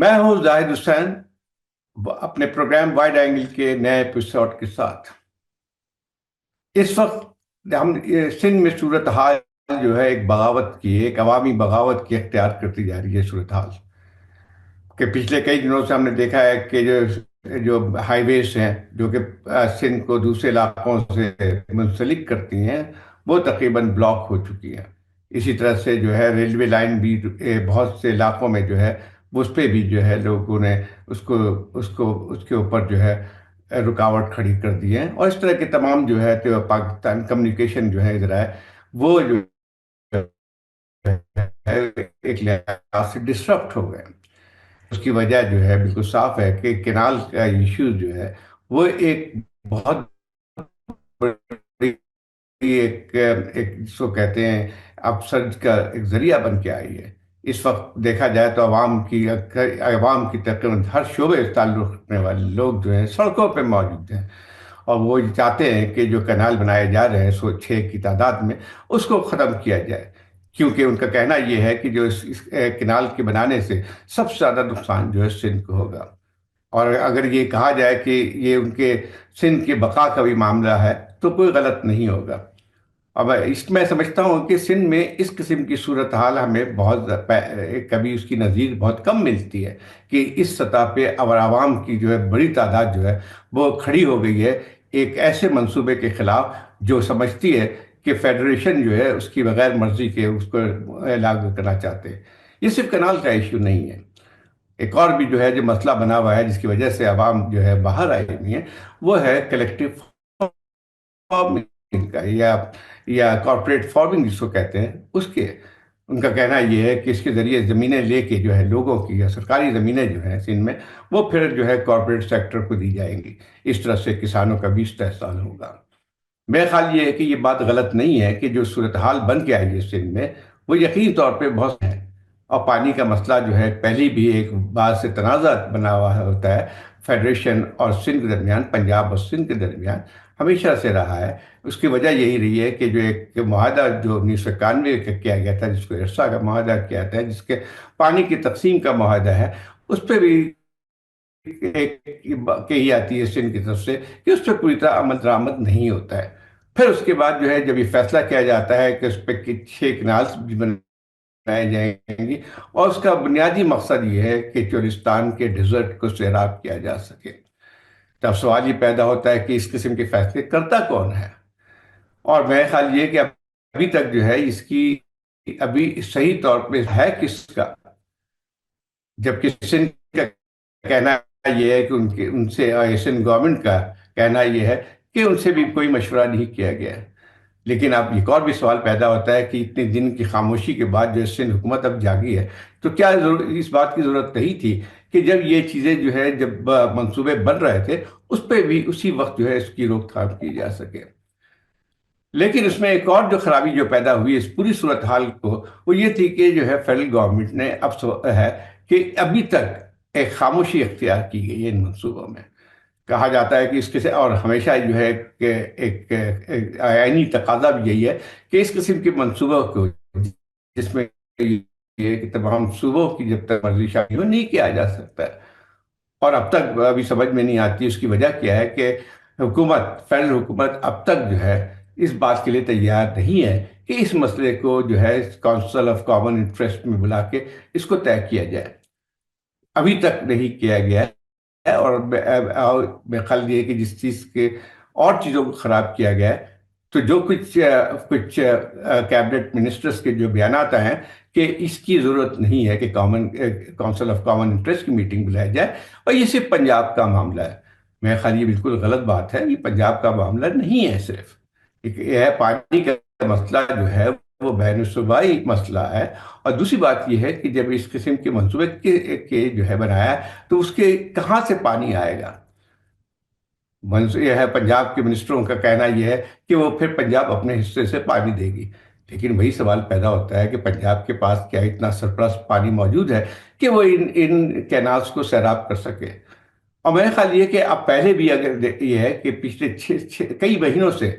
میں ہوں زاہد حسین، اپنے پروگرام وائڈ اینگل کے نئے ایپیسوڈ کے ساتھ۔ اس وقت ہم سندھ میں صورتحال جو ہے ایک بغاوت کی، ایک عوامی بغاوت کی اختیار کرتی جا رہی ہے صورتحال کہ پچھلے کئی دنوں سے ہم نے دیکھا ہے کہ جو ہائی ویز ہیں جو کہ سندھ کو دوسرے علاقوں سے منسلک کرتی ہیں، وہ تقریباً بلاک ہو چکی ہیں۔ اسی طرح سے جو ہے ریلوے لائن بھی بہت سے علاقوں میں جو ہے اس پہ بھی جو ہے لوگوں نے اس کے اوپر جو ہے رکاوٹ کھڑی کر دی ہے، اور اس طرح کے تمام جو ہے تو پاکستان کمیونیکیشن جو ہے ذرائع وہ جو ہے ایک لحاظ سے ڈسرپٹ ہو گئے۔ اس کی وجہ جو ہے بالکل صاف ہے کہ کینال کا ایشو جو ہے وہ ایک بہت بڑی ایک جس کو کہتے ہیں اپسرج کا ایک ذریعہ بن کے آئی ہے۔ اس وقت دیکھا جائے تو عوام کی تقریباً ہر شعبے سے تعلق رکھنے والے لوگ جو ہیں سڑکوں پہ موجود ہیں، اور وہ چاہتے ہیں کہ جو کینال بنائے جا رہے ہیں 106 کی تعداد میں، اس کو ختم کیا جائے، کیونکہ ان کا کہنا یہ ہے کہ جو اس کینال کے بنانے سے سب سے زیادہ نقصان جو ہے سندھ کو ہوگا، اور اگر یہ کہا جائے کہ یہ ان کے سندھ کے بقا کا بھی معاملہ ہے تو کوئی غلط نہیں ہوگا۔ اب میں سمجھتا ہوں کہ سندھ میں اس قسم کی صورتحال ہمیں کبھی اس کی نظیر بہت کم ملتی ہے کہ اس سطح پہ اور عوام کی جو ہے بڑی تعداد جو ہے وہ کھڑی ہو گئی ہے ایک ایسے منصوبے کے خلاف جو سمجھتی ہے کہ فیڈریشن جو ہے اس کی بغیر مرضی کے اس کو لاگو کرنا چاہتے ہیں۔ یہ صرف کنال کا ایشو نہیں ہے، ایک اور بھی جو ہے جو مسئلہ بنا ہوا ہے جس کی وجہ سے عوام جو ہے باہر آئی ہوئی ہے، وہ ہے کلیکٹو فارمنگ کا، یا کارپوریٹ فارمنگ جس کو کہتے ہیں اس کے۔ ان کا کہنا یہ ہے کہ اس کے ذریعے زمینیں لے کے جو ہے لوگوں کی یا سرکاری زمینیں جو ہیں سندھ میں وہ پھر جو ہے کارپوریٹ سیکٹر کو دی جائیں گی، اس طرح سے کسانوں کا بھی استحصال ہوگا۔ میرا خیال یہ ہے کہ یہ بات غلط نہیں ہے کہ جو صورتحال بن کے آئی ہے سندھ میں وہ یقینی طور پہ بہت ہے، اور پانی کا مسئلہ جو ہے پہلی بھی ایک بات سے تنازع بنا ہوا ہوتا ہے فیڈریشن اور سندھ کے درمیان، پنجاب اور سندھ کے درمیان ہمیشہ سے رہا ہے۔ اس کی وجہ یہی رہی ہے کہ جو ایک معاہدہ جو 1991 کا کیا گیا تھا، جس کو ارسا کا معاہدہ کیا جاتا ہے، جس کے پانی کی تقسیم کا معاہدہ ہے، اس پہ بھی ایک کہی آتی ہے سندھ کی طرف سے کہ اس پہ پوری طرح عمل درآمد نہیں ہوتا ہے۔ پھر اس کے بعد جو ہے جب یہ فیصلہ کیا جاتا ہے کہ اس پہ 6 کنالز بھی بنائے جائیں گی، اور اس کا بنیادی مقصد یہ ہے کہ چولستان کے ڈیزرٹ کو سیراب کیا جا سکے، تب سوال یہ پیدا ہوتا ہے کہ اس قسم کے فیصلے کرتا کون ہے؟ اور میرا خیال یہ کہ ابھی تک جو ہے اس کی ابھی صحیح طور پہ ہے کس کا، جبکہ سندھ کا کہنا یہ ہے کہ ان سے سندھ گورنمنٹ کا کہنا یہ ہے کہ ان سے بھی کوئی مشورہ نہیں کیا گیا ہے۔ لیکن اب ایک اور بھی سوال پیدا ہوتا ہے کہ اتنے دن کی خاموشی کے بعد جو سندھ حکومت اب جاگی ہے تو کیا اس بات کی ضرورت نہیں تھی کہ جب یہ چیزیں جو ہے جب منصوبے بن رہے تھے اس پہ بھی اسی وقت جو ہے اس کی روک تھام کی جا سکے؟ لیکن اس میں ایک اور جو خرابی جو پیدا ہوئی اس پوری صورتحال کو، وہ یہ تھی کہ جو ہے فیڈرل گورنمنٹ نے اب ہے کہ ابھی تک ایک خاموشی اختیار کی گئی ہے ان منصوبوں میں۔ کہا جاتا ہے کہ اس کے اور ہمیشہ جو ہے کہ ایک آئینی تقاضا بھی یہی ہے کہ اس قسم کے منصوبوں کو جس میں یہ کہ تمام صوبوں کی جب تک مرضی شامل ہو نہیں کیا جا سکتا ہے، اور اب تک ابھی سمجھ میں نہیں آتی اس کی وجہ کیا ہے کہ فیڈرل حکومت اب تک جو ہے اس بات کے لیے تیار نہیں ہے کہ اس مسئلے کو جو ہے کونسل آف کامن انٹرسٹ میں بلا کے اس کو طے کیا جائے۔ ابھی تک نہیں کیا گیا ہے، اور میں خیال یہ ہے کہ جس چیز کے اور چیزوں کو خراب کیا گیا ہے، تو جو کچھ کیبنٹ منسٹرز کے جو بیانات ہیں کہ اس کی ضرورت نہیں ہے کہ کونسل آف کامن انٹرسٹ کی میٹنگ بلائی جائے، اور یہ صرف پنجاب کا معاملہ ہے۔ میرے خیال یہ بالکل غلط بات ہے، یہ پنجاب کا معاملہ نہیں ہے، صرف یہ ہے پانی کا مسئلہ جو ہے وہ بین الصوبائی مسئلہ ہے۔ اور دوسری بات یہ ہے کہ جب اس قسم کے منصوبے کے جو ہے بنایا تو اس کے کہاں سے پانی آئے گا؟ یہ ہے پنجاب کے منسٹروں کا کہنا یہ ہے کہ وہ پھر پنجاب اپنے حصے سے پانی دے گی، لیکن وہی سوال پیدا ہوتا ہے کہ پنجاب کے پاس کیا اتنا سرپلس پانی موجود ہے کہ وہ ان کینالز کو سیراب کر سکے؟ اور میرا خیال یہ کہ اب پہلے بھی اگر یہ ہے کہ پچھلے کئی مہینوں سے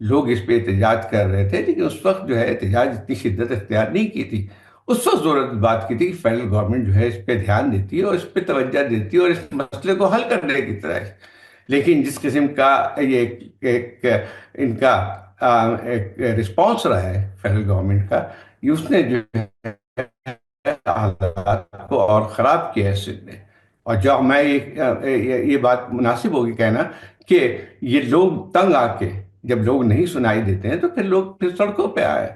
لوگ اس پہ احتجاج کر رہے تھے، لیکن اس وقت جو ہے احتجاج اتنی شدت اختیار نہیں کی تھی، اس وقت ضرورت بات کی تھی کہ فیڈرل گورنمنٹ جو ہے اس پہ دھیان دیتی ہے اور اس پہ توجہ دیتی ہے اور اس مسئلے کو حل کرنے کی طرح ہے۔ لیکن جس قسم کا یہ ایک ان کا ایک رسپانس رہا ہے فیڈرل گورنمنٹ کا، یہ اس نے جو ہے حالات کو اور خراب کیا ہے سندھ میں۔ اور جو میں یہ بات مناسب ہوگی کہنا کہ یہ لوگ تنگ آ کے، جب لوگ نہیں سنائی دیتے ہیں تو پھر لوگ پھر سڑکوں پہ آئے۔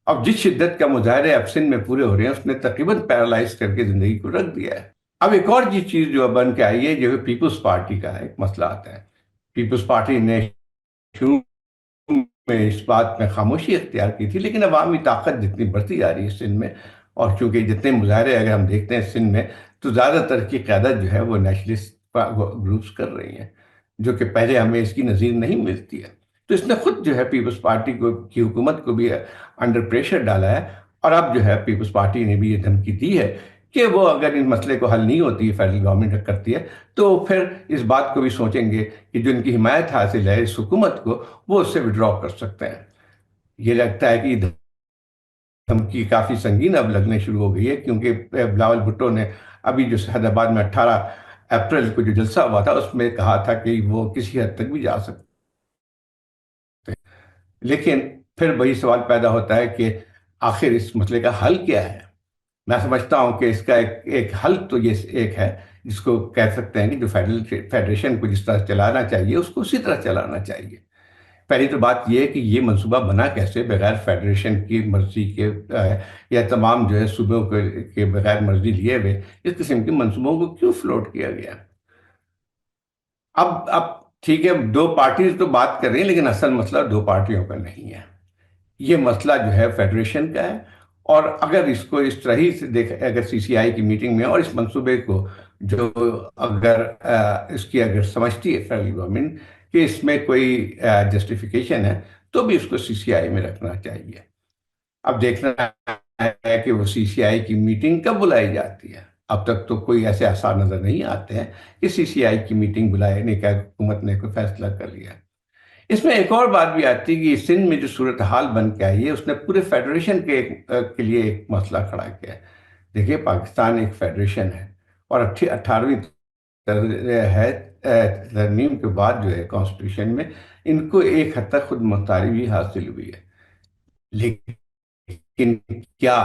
اب جس شدت کا مظاہرے اب سندھ میں پورے ہو رہے ہیں، اس نے تقریباً پیرالائز کر کے زندگی کو رکھ دیا ہے۔ اب ایک اور چیز جو بن کے آئی ہے، جو ہے پیپلز پارٹی کا ایک مسئلہ آتا ہے۔ پیپلز پارٹی نے شروع میں اس بات میں خاموشی اختیار کی تھی، لیکن عوامی طاقت جتنی بڑھتی جا رہی ہے سندھ میں، اور چونکہ جتنے مظاہرے اگر ہم دیکھتے ہیں سندھ میں، تو زیادہ تر کی قیادت جو ہے وہ نیشنلسٹ گروپس کر رہی ہیں، جو کہ پہلے ہمیں اس کی نظیر نہیں ملتی ہے۔ تو اس نے خود جو ہے پیپلز پارٹی کی حکومت کو بھی انڈر پریشر ڈالا ہے، اور اب جو ہے پیپلز پارٹی نے بھی یہ دھمکی دی ہے کہ وہ اگر اس مسئلے کو حل نہیں ہوتی ہے، فیڈرل گورنمنٹ کرتی ہے، تو پھر اس بات کو بھی سوچیں گے کہ جو ان کی حمایت حاصل ہے اس حکومت کو، وہ اس سے وڈرا کر سکتے ہیں۔ یہ لگتا ہے کہ یہ دھمکی کافی سنگین اب لگنے شروع ہو گئی ہے، کیونکہ بلاول بھٹو نے ابھی جو حیدرآباد میں 18 اپریل کو جو جلسہ ہوا تھا، اس میں کہا تھا کہ وہ کسی حد تک بھی جا سکتے ہیں۔ لیکن پھر وہی سوال پیدا ہوتا ہے کہ آخر اس مسئلے کا حل کیا ہے؟ میں سمجھتا ہوں کہ اس کا ایک حل تو یہ ایک ہے، جس کو کہہ سکتے ہیں کہ جو فیڈریشن کو جس طرح چلانا چاہیے اس کو اسی طرح چلانا چاہیے۔ پہلی تو بات یہ ہے کہ یہ منصوبہ بنا کیسے بغیر فیڈریشن کی مرضی کے، یا تمام جو ہے صوبوں کے بغیر مرضی لیے ہوئے اس قسم کے منصوبوں کو کیوں فلوٹ کیا گیا؟ اب ٹھیک ہے، دو پارٹیز تو بات کر رہی ہیں، لیکن اصل مسئلہ دو پارٹیوں کا نہیں ہے، یہ مسئلہ جو ہے فیڈریشن کا ہے۔ اور اگر اس کو اس طرح ہی سے دیکھ، اگر سی سی آئی کی میٹنگ میں اور اس منصوبے کو جو اگر اس کی اگر سمجھتی ہے فیڈرل گورنمنٹ کہ اس میں کوئی جسٹیفیکیشن ہے، تو بھی اس کو سی سی آئی میں رکھنا چاہیے۔ اب دیکھنا ہے کہ وہ سی سی آئی کی میٹنگ کب بلائی جاتی ہے۔ اب تک تو کوئی ایسے آثار نظر نہیں آتے ہیں کہ سی سی آئی کی میٹنگ بلانے کا حکومت نے کوئی فیصلہ کر لیا۔ اس میں ایک اور بات بھی آتی ہے کہ سندھ میں جو صورتحال بن کے آئی ہے، اس نے پورے فیڈریشن کے لیے ایک مسئلہ کھڑا کیا ہے۔ دیکھیے، پاکستان ایک فیڈریشن ہے، اور 18ویں ہے ترمیم کے بعد جو ہے کانسٹیٹیوشن میں ان کو ایک حد تک خود مختاری بھی حاصل ہوئی ہے۔ لیکن کیا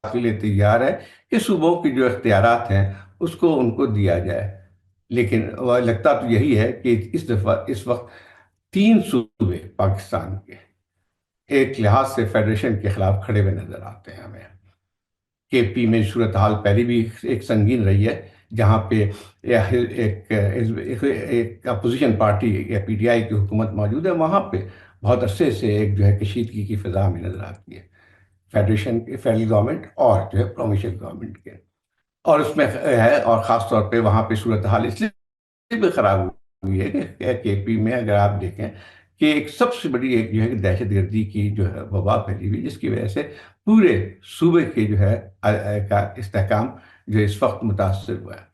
قابل تیار ہے کہ صوبوں کی جو اختیارات ہیں اس کو ان کو دیا جائے؟ لیکن وہ لگتا تو یہی ہے کہ اس دفعہ اس وقت 3 صوبے پاکستان کے ایک لحاظ سے فیڈریشن کے خلاف کھڑے ہوئے نظر آتے ہیں ہمیں۔ کے پی میں صورتحال پہلے بھی ایک سنگین رہی ہے، جہاں پہ ایک اپوزیشن پارٹی یا پی ٹی آئی کی حکومت موجود ہے، وہاں پہ بہت عرصے سے ایک جو ہے کشیدگی کی فضا میں نظر آتی ہے فیڈریشن کے، فیڈرل گورنمنٹ اور جو ہے پروونشل گورنمنٹ کے۔ اور اس میں ہے، اور خاص طور پہ وہاں پہ صورتحال اس لیے بھی خراب ہوئی ہے کہ کے پی میں اگر آپ دیکھیں کہ ایک سب سے بڑی ایک جو ہے دہشت گردی کی جو ہے وبا پھیلی ہوئی، جس کی وجہ سے پورے صوبے کے جو ہے کا استحکام جو اس وقت متاثر ہوا ہے۔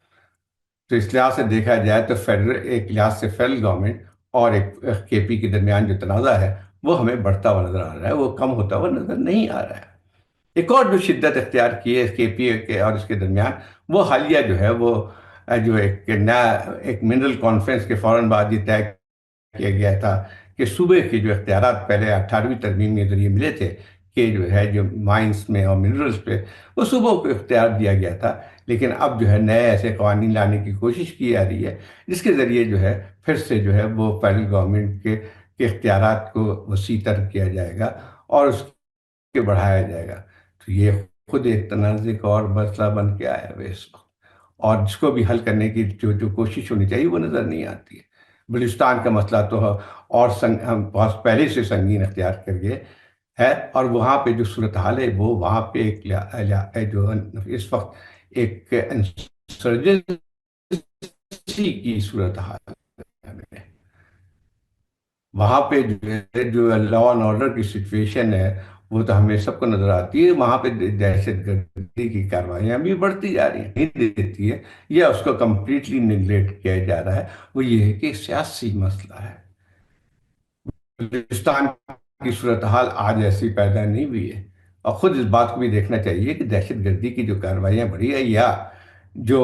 تو اس لحاظ سے دیکھا جائے تو ایک لحاظ سے فیڈرل گورنمنٹ اور ایک کے پی کے درمیان جو تنازع ہے وہ ہمیں بڑھتا ہوا نظر آ رہا ہے، وہ کم ہوتا ہوا نظر نہیں آ رہا ہے۔ ایک اور جو شدت اختیار کی ہے کے پی کے اور اس کے درمیان، وہ حالیہ جو ہے وہ جو ایک نیا ایک منرل کانفرنس کے فوراً بعد یہ طے کیا گیا تھا کہ صوبے کے جو اختیارات پہلے 18ویں ترمیم کے ذریعے ملے تھے، کہ جو ہے جو مائنس میں اور منرلز پہ وہ صوبوں کو اختیار دیا گیا تھا، لیکن اب جو ہے نئے ایسے قوانین لانے کی کوشش کی جا رہی ہے جس کے ذریعے جو ہے پھر سے جو ہے وہ فیڈرل گورنمنٹ کے اختیارات کو وسیع تر کیا جائے گا اور اس کے بڑھایا جائے گا۔ تو یہ خود ایک تنازع کا اور مسئلہ بن کے آیا ہے اس وقت، اور جس کو بھی حل کرنے کی جو کوشش ہونی چاہیے وہ نظر نہیں آتی ہے۔ بلوچستان کا مسئلہ تو اور ہم بہت پہلے سے سنگین اختیار کر گئے ہے، اور وہاں پہ جو صورتحال ہے وہ وہاں پہ ایک جو اس وقت ایک انسرجنسی کی صورتحال ہے۔ وہاں پہ جو لا اینڈ آرڈر کی سچویشن ہے وہ تو ہمیں سب کو نظر آتی ہے، وہاں پہ دہشت گردی کی کاروائیاں بھی بڑھتی جا رہی ہیں، نہیں دیتی ہے، یا اس کو کمپلیٹلی نیگلیکٹ کیا جا رہا ہے۔ وہ یہ ہے کہ سیاسی مسئلہ ہے۔ بلوچستان کی صورتحال آج ایسی پیدا نہیں ہوئی ہے، اور خود اس بات کو بھی دیکھنا چاہیے کہ دہشت گردی کی جو کارروائیاں بڑھی ہے، یا جو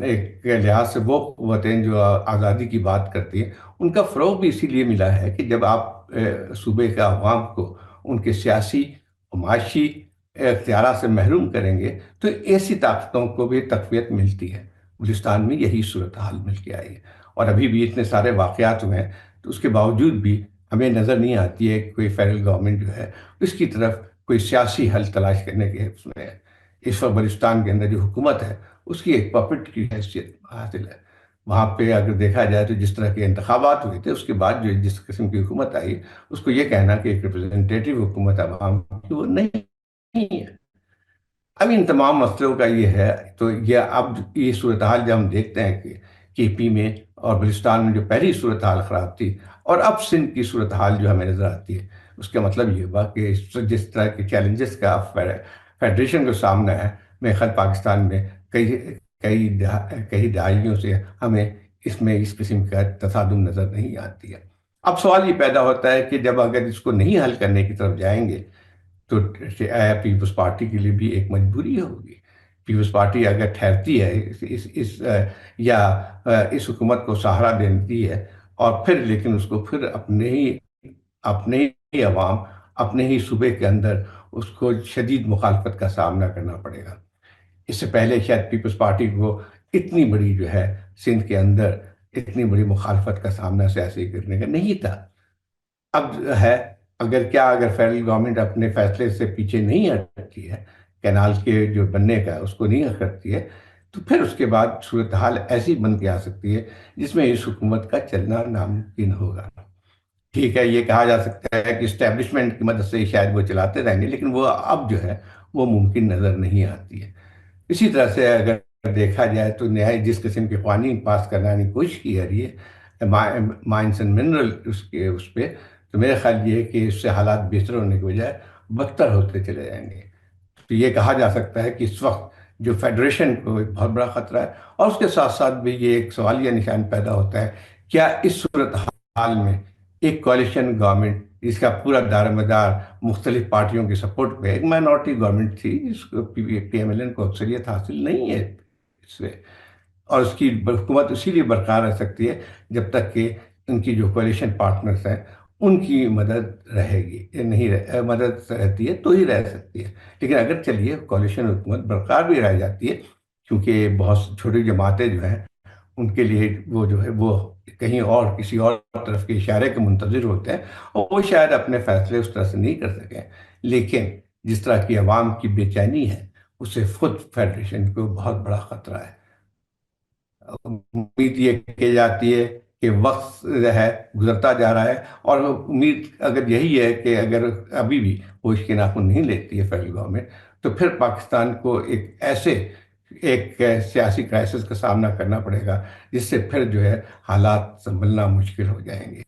ایک لحاظ سے وہ قوتیں جو آزادی کی بات کرتی ہیں، ان کا فروغ بھی اسی لیے ملا ہے کہ جب آپ صوبے کے عوام کو ان کے سیاسی اور معاشی اختیارات سے محروم کریں گے تو ایسی طاقتوں کو بھی تقویت ملتی ہے۔ بلوچستان میں یہی صورتحال مل کے آئی ہے، اور ابھی بھی اتنے سارے واقعات ہوئے ہیں، تو اس کے باوجود بھی ہمیں نظر نہیں آتی ہے کہ کوئی فیڈرل گورنمنٹ جو ہے اس کی طرف کوئی سیاسی حل تلاش کرنے کے اس میں ہے۔ اس وقت بلوچستان کے اندر جو حکومت ہے اس کی ایک پپٹ کی حیثیت حاصل ہے۔ وہاں پہ اگر دیکھا جائے تو جس طرح کے انتخابات ہوئے تھے، اس کے بعد جو جس قسم کی حکومت آئی، اس کو یہ کہنا کہ ایک ریپرزنٹیٹیو حکومت عوام کی، وہ نہیں ہے۔ اب ان تمام مسئلوں کا یہ ہے، تو یہ اب یہ صورتحال جب ہم دیکھتے ہیں کہ کے پی میں اور بلوچستان میں جو پہلی صورتحال خراب تھی، اور اب سندھ کی صورتحال جو ہمیں نظر آتی ہے، اس کا مطلب یہ ہوا کہ جس طرح کے چیلنجز کا فیڈریشن کو سامنا ہے، میرے خیال پاکستان میں کئی کئی دہائیوں سے ہمیں اس قسم کا تصادم نظر نہیں آتی ہے۔ اب سوال یہ پیدا ہوتا ہے کہ جب اگر اس کو نہیں حل کرنے کی طرف جائیں گے تو پیپلز پارٹی کے لیے بھی ایک مجبوری ہوگی۔ پیپلز پارٹی اگر ٹھہرتی ہے یا اس حکومت کو سہارا دیتی ہے، اور پھر لیکن اس کو پھر اپنے ہی عوام، اپنے ہی صوبے کے اندر اس کو شدید مخالفت کا سامنا کرنا پڑے گا۔ اس سے پہلے شاید پیپلز پارٹی کو اتنی بڑی جو ہے سندھ کے اندر اتنی بڑی مخالفت کا سامنا سیاسی کرنے کا نہیں تھا۔ اب ہے، اگر فیڈرل گورنمنٹ اپنے فیصلے سے پیچھے نہیں ہٹتی ہے، کینال کے جو بننے کا اس کو نہیں کرتی ہے، تو پھر اس کے بعد صورتحال ایسی بن کے آ سکتی ہے جس میں اس حکومت کا چلنا ناممکن ہوگا۔ ٹھیک ہے، یہ کہا جا سکتا ہے کہ اسٹیبلشمنٹ کی مدد سے شاید وہ چلاتے رہیں گے، لیکن وہ اب جو ہے وہ ممکن نظر نہیں آتی ہے۔ اسی طرح سے اگر دیکھا جائے تو نہایت جس قسم کے قوانین پاس کرنے کی کوشش کی جا رہی ہے مائنس اینڈ منرل اس پہ، تو میرا خیال یہ ہے کہ اس سے حالات بہتر ہونے کے بجائے بدتر ہوتے چلے جائیں گے۔ تو یہ کہا جا سکتا ہے کہ اس وقت جو فیڈریشن کو ایک بہت بڑا خطرہ ہے، اور اس کے ساتھ ساتھ بھی یہ ایک سوالیہ نشان پیدا ہوتا ہے، کیا اس صورتحال میں ایک کوalition گورنمنٹ جس کا پورا دار مدار مختلف پارٹیوں کی سپورٹ پہ، ایک مائنورٹی گورنمنٹ تھی جس کو پی ایم ایل این کو اکثریت حاصل نہیں ہے اس سے، اور اس کی حکومت اسی لیے برقرار رہ سکتی ہے جب تک کہ ان کی جو کوalition پارٹنرز ہیں ان کی مدد رہے گی، مدد رہتی ہے تو ہی رہ سکتی ہے۔ لیکن اگر چلیے کوalition حکومت برقرار بھی رہ جاتی ہے، کیونکہ بہت چھوٹی جماعتیں جو ہیں ان کے لیے وہ جو ہے وہ کہیں اور کسی اور طرف کے اشارے کے منتظر ہوتے ہیں، اور وہ شاید اپنے فیصلے اس طرح سے نہیں کر سکیں، لیکن جس طرح کی عوام کی بے چینی ہے اس سے خود فیڈریشن کو بہت بڑا خطرہ ہے۔ امید یہ کی جاتی ہے کہ وقت جو ہے گزرتا جا رہا ہے، اور امید اگر یہی ہے کہ اگر ابھی بھی وہ اس کے ناخن نہیں لیتی ہے فیڈرل گورنمنٹ، تو پھر پاکستان کو ایک سیاسی کرائسس کا سامنا کرنا پڑے گا، جس سے پھر جو ہے حالات سنبھلنا مشکل ہو جائیں گے۔